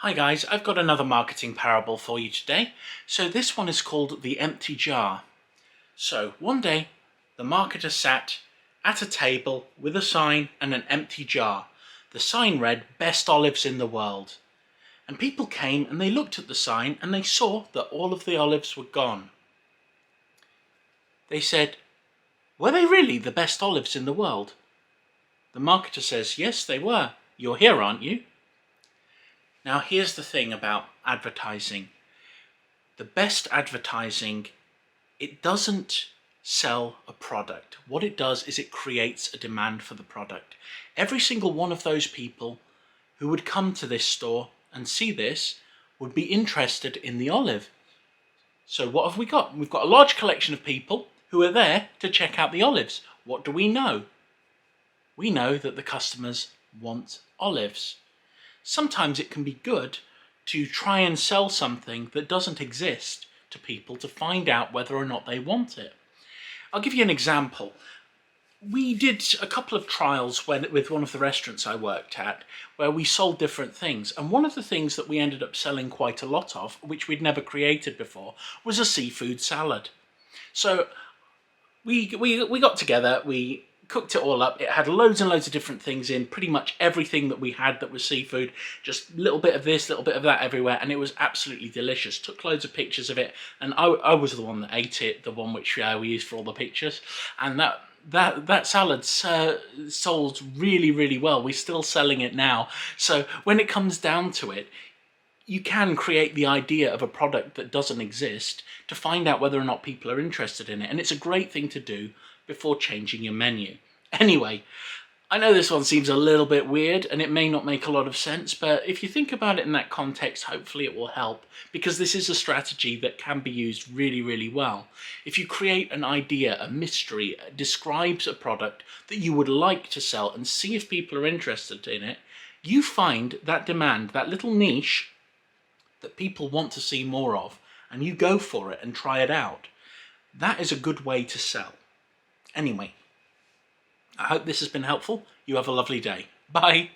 Hi guys, I've got another marketing parable for you today. So this one is called The Empty Jar. So one day, the marketer sat at a table with a sign and an empty jar. The sign read, "Best olives in the world." And people came and they looked at the sign and they saw that all of the olives were gone. They said, "Were they really the best olives in the world?" The marketer says, "Yes, they were. You're here, aren't you?" Now here's the thing about advertising. The best advertising, it doesn't sell a product. What it does is it creates a demand for the product. Every single one of those people who would come to this store and see this would be interested in the olive. So what have we got? We've got a large collection of people who are there to check out the olives. What do we know? We know that the customers want olives. Sometimes it can be good to try and sell something that doesn't exist to people to find out whether or not they want it. I'll give you an example. We did a couple of trials with one of the restaurants I worked at where we sold different things, and one of the things that we ended up selling quite a lot of, which we'd never created before, was a seafood salad. So we got together, we cooked it all up. It had loads and loads of different things in, pretty much everything that we had that was seafood, just a little bit of this, little bit of that everywhere, and it was absolutely delicious. Took loads of pictures of it, and I was the one that ate it, the one which we used for all the pictures, and that salad sold really, really well. We're still selling it now. So when it comes down to it, you can create the idea of a product that doesn't exist to find out whether or not people are interested in it. And it's a great thing to do before changing your menu. Anyway, I know this one seems a little bit weird and it may not make a lot of sense, but if you think about it in that context, hopefully it will help, because this is a strategy that can be used really, really well. If you create an idea, a mystery, describes a product that you would like to sell and see if people are interested in it, you find that demand, that little niche that people want to see more of, and you go for it and try it out. That is a good way to sell. Anyway, I hope this has been helpful. You have a lovely day. Bye.